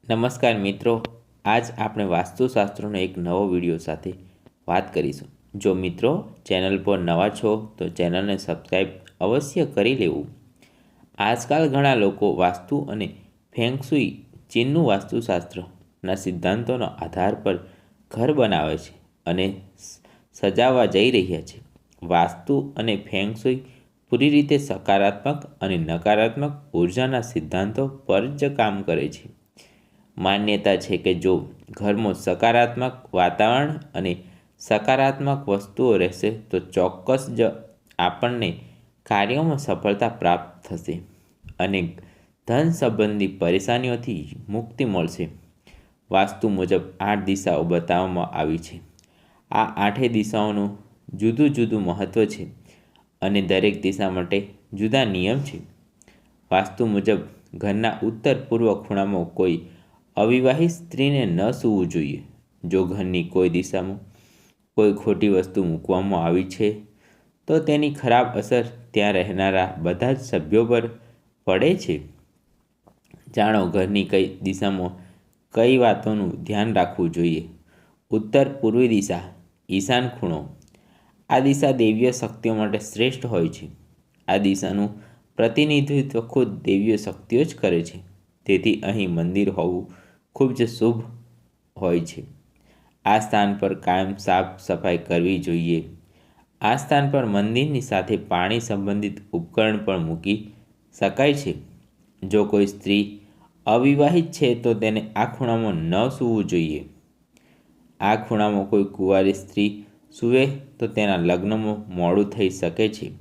નમસ્કાર મિત્રો, આજ આપણે વાસ્તુશાસ્ત્રનો એક નવો વિડીયો સાથે વાત કરીશું. જો મિત્રો ચેનલ પર નવા છો તો ચેનલને સબસ્ક્રાઈબ અવશ્ય કરી લેવું. આજકાલ ઘણા લોકો વાસ્તુ અને ફેંગ શુઈ ચીનનું વાસ્તુશાસ્ત્રના સિદ્ધાંતોના આધાર પર ઘર બનાવે છે અને સજાવવા જઈ રહ્યા છે. વાસ્તુ અને ફેંગ શુઈ પૂરી રીતે સકારાત્મક અને નકારાત્મક ઉર્જાના સિદ્ધાંતો પર જ કામ કરે છે. માન્યતા છે કે જો ઘરમાં સકારાત્મક વાતાવરણ અને સકારાત્મક વસ્તુઓ રહેશે તો ચોક્કસ જ આપણને કાર્યોમાં સફળતા પ્રાપ્ત થશે અને ધન સંબંધી પરેશાનીઓથી મુક્તિ મળશે. વાસ્તુ મુજબ 8 દિશાઓ બતાવવામાં આવી છે. આ 8 દિશાઓનું જુદું જુદું મહત્ત્વ છે અને દરેક દિશા માટે જુદા નિયમ છે. વાસ્તુ મુજબ ઘરના ઉત્તર પૂર્વ ખૂણામાં કોઈ અવિવાહિત સ્ત્રીને ન સૂવું જોઈએ. જો ઘરની કોઈ દિશામાં કોઈ ખોટી વસ્તુ મૂકવામાં આવી છે તો તેની ખરાબ અસર ત્યાં રહેનારા બધા જ સભ્યો પર પડે છે. જાણો ઘરની કઈ દિશામાં કઈ વાતોનું ધ્યાન રાખવું જોઈએ. ઉત્તર પૂર્વી દિશા, ઈશાન ખૂણો. આ દિશા દૈવીય શક્તિઓ માટે શ્રેષ્ઠ હોય છે. આ દિશાનું પ્રતિનિધિત્વ ખુદ દૈવીય શક્તિઓ જ કરે છે. તેથી અહીં મંદિર હોવું ખૂબ જ શુભ હોય છે. આ સ્થાન પર કાયમ સાફ સફાઈ કરવી જોઈએ. આ સ્થાન પર મંદિરની સાથે પાણી સંબંધિત ઉપકરણ પણ મૂકી શકાય છે. જો કોઈ સ્ત્રી અવિવાહિત છે તો તેને આ ખૂણામાં ન સૂવું જોઈએ. આ ખૂણામાં કોઈ કુંવારી સ્ત્રી સૂવે તો તેના લગ્નમાં મોડું થઈ શકે છે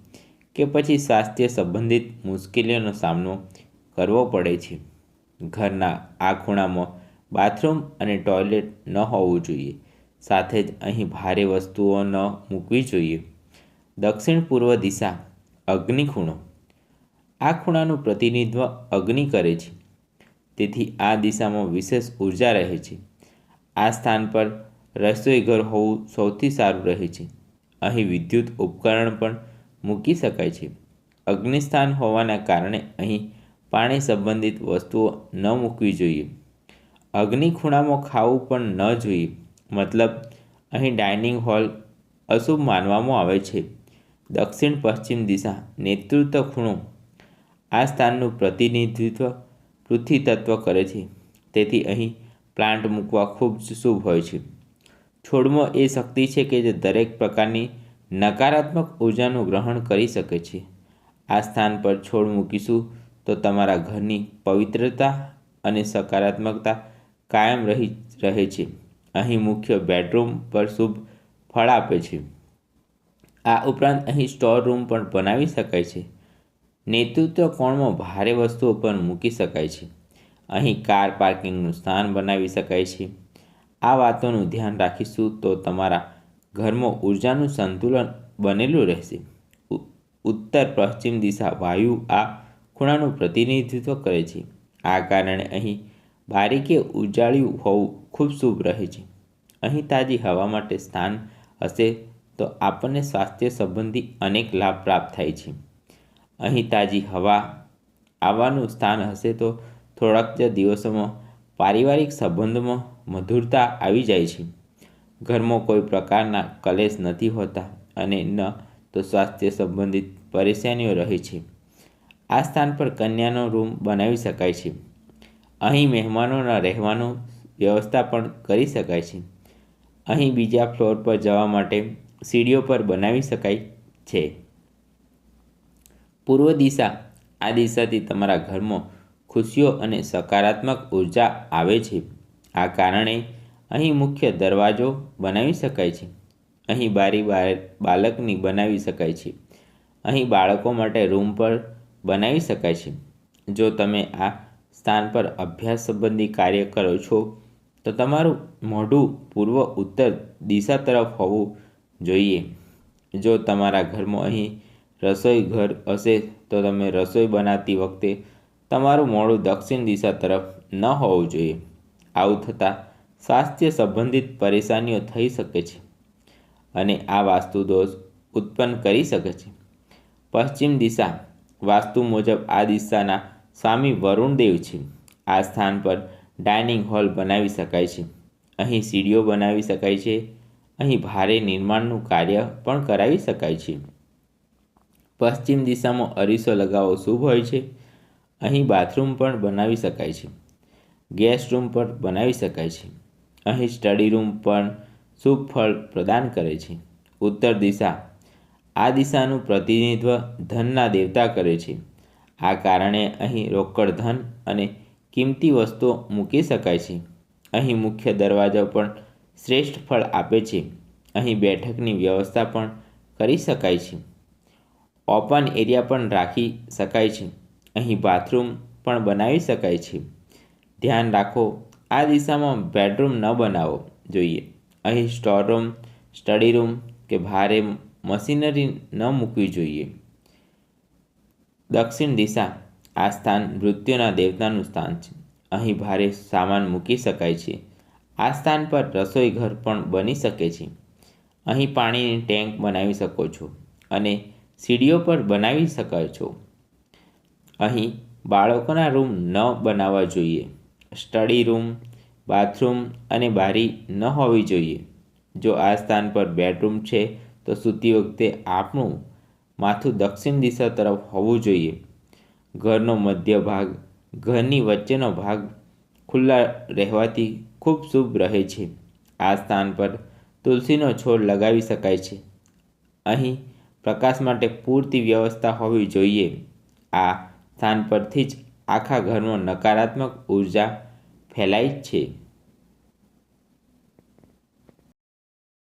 કે પછી સ્વાસ્થ્ય સંબંધિત મુશ્કેલીઓનો સામનો કરવો પડે છે. ઘરના આ ખૂણામાં બાથરૂમ અને ટોયલેટ ન હોવું જોઈએ. સાથે જ અહીં ભારે વસ્તુઓ ન મૂકવી જોઈએ. દક્ષિણ પૂર્વ દિશા, અગ્નિ ખૂણો. આ ખૂણાનું પ્રતિનિધિત્વ અગ્નિ કરે છે. તેથી આ દિશામાં વિશેષ ઉર્જા રહે છે. આ સ્થાન પર રસોઈ ઘર હોવું સૌથી સારું રહે છે. અહીં વિદ્યુત ઉપકરણ પણ મૂકી શકાય છે. અગ્નિ સ્થાન હોવાના કારણે અહીં પાણી સંબંધિત વસ્તુઓ ન મૂકવી જોઈએ. અગ્નિ ખૂણામાં ખાવું પણ ન જોઈએ. મતલબ અહીં ડાઇનિંગ હોલ અશુભ માનવામાં આવે છે. દક્ષિણ પશ્ચિમ દિશા, નેતૃત્વ ખૂણો. આ સ્થાનનું પ્રતિનિધિત્વ પૃથ્વી તત્વ કરે છે. તેથી અહીં પ્લાન્ટ મૂકવા ખૂબ જ શુભ હોય છે. છોડમાં એ શક્તિ છે કે જે દરેક પ્રકારની નકારાત્મક ઉર્જાનું ગ્રહણ કરી શકે છે. આ સ્થાન પર છોડ મૂકીશું તો તમારા ઘરની પવિત્રતા અને સકારાત્મકતા કાયમ રહે છે. અહીં મુખ્ય બેડરૂમ પર શુભ ફળ આપે છે. આ ઉપરાંત અહીં સ્ટોર રૂમ પણ બનાવી શકાય છે. નેતૃત્વ કોણમાં ભારે વસ્તુઓ પણ મૂકી શકાય છે. અહીં કાર પાર્કિંગનું સ્થાન બનાવી શકાય છે. આ વાતોનું ધ્યાન રાખીશું તો તમારા ઘરમાં ઉર્જાનું સંતુલન બનેલું રહેશે. ઉત્તર પશ્ચિમ દિશા, વાયુ. આ ખૂણાનું પ્રતિનિધિત્વ કરે છે. આ કારણે અહીં બારીકે ઉજાળ્યું હોવું ખૂબ શુભ રહે છે. અહીં તાજી હવા માટે સ્થાન હશે તો આપણને સ્વાસ્થ્ય સંબંધી અનેક લાભ પ્રાપ્ત થાય છે. અહીં તાજી હવા આવવાનું સ્થાન હશે તો થોડાક જ દિવસોમાં પારિવારિક સંબંધોમાં મધુરતા આવી જાય છે. ઘરમાં કોઈ પ્રકારના કલેશ નથી હોતા અને ન તો સ્વાસ્થ્ય સંબંધિત પરેશાનીઓ રહે છે. આ સ્થાન પર કન્યાનો રૂમ બનાવી શકાય છે. અહીં મહેમાનોના રહેવાનું વ્યવસ્થા પણ કરી શકાય છે. અહીં બીજા ફ્લોર પર જવા માટે સીડીઓ પર બનાવી શકાય છે. પૂર્વ દિશા, આ દિશાથી તમારા ઘરમાં ખુશીઓ અને સકારાત્મક ઉર્જા આવે છે. આ કારણે અહીં મુખ્ય દરવાજો બનાવી શકાય છે. અહીં બારી બાળકની બનાવી શકાય છે. અહીં બાળકો માટે રૂમ પર બનાવી શકાય છે. જો તમે આ સ્થાન પર અભ્યાસ સંબંધી કાર્ય કરો છો તો તમારું મોઢું પૂર્વ ઉત્તર દિશા તરફ હોવું જોઈએ. જો તમારા ઘરમાં અહીં રસોઈ ઘર હશે તો તમે રસોઈ બનાવતી વખતે તમારું મોઢું દક્ષિણ દિશા તરફ ન હોવું જોઈએ. આવું થતાં સ્વાસ્થ્ય સંબંધિત પરેશાનીઓ થઈ શકે છે અને આ વાસ્તુ દોષ ઉત્પન્ન કરી શકે છે. પશ્ચિમ દિશા, વાસ્તુ મુજબ આ દિશાના સ્વામી વરુણ દેવ છે. આ સ્થાન પર ડાઇનિંગ હોલ બનાવી શકાય છે. અહીં સીડીઓ બનાવી શકાય છે. અહીં ભારે નિર્માણનું કાર્ય પણ કરાવી શકાય છે. પશ્ચિમ દિશામાં અરીસો લગાવવો શુભ હોય છે. અહીં બાથરૂમ પણ બનાવી શકાય છે. ગેસ્ટ રૂમ પણ બનાવી શકાય છે. અહીં સ્ટડી રૂમ પણ શુભ ફળ પ્રદાન કરે છે. ઉત્તર દિશા આ દિશાનું પ્રતિનિધિત્વ ધનના દેવતા કરે છે. આ કારણે અહીં રોકડ ધન અને કિંમતી વસ્તુઓ મૂકી શકાય છે. અહીં મુખ્ય દરવાજો પણ શ્રેષ્ઠ ફળ આપે છે. અહીં બેઠકની વ્યવસ્થા પણ કરી શકાય છે. ઓપન એરિયા પણ રાખી શકાય છે. અહીં બાથરૂમ પણ બનાવી શકાય છે. ધ્યાન રાખો, આ દિશામાં બેડરૂમ ન બનાવવો જોઈએ. અહીં સ્ટોર રૂમ, સ્ટડી રૂમ કે ભારે મશીનરી ન મૂકવી જોઈએ. દક્ષિણ દિશા આ સ્થાન મૃત્યુના દેવતાનું સ્થાન છે. અહીં ભારે સામાન મૂકી શકાય છે. આ સ્થાન પર રસોઈ ઘર પણ બની શકે છે. અહીં પાણીની ટેન્ક બનાવી શકો છો અને સીડીઓ પર બનાવી શકો છો. અહીં બાળકોના રૂમ ન બનાવવા જોઈએ. સ્ટડી રૂમ, બાથરૂમ અને બારી ન હોવી જોઈએ. જો આ સ્થાન પર બેડરૂમ છે તો સૂતી વખતે આપણું માથું દક્ષિણ દિશા તરફ હોવું જોઈએ. ઘરનો મધ્ય ભાગ, ઘરની વચ્ચેનો ભાગ ખુલ્લા રહેવાથી ખૂબ શુભ રહે છે. આ સ્થાન પર તુલસીનો છોડ લગાવી શકાય છે. અહીં પ્રકાશ માટે પૂરતી વ્યવસ્થા હોવી જોઈએ. આ સ્થાન પરથી જ આખા ઘરમાં નકારાત્મક ઉર્જા ફેલાય છે.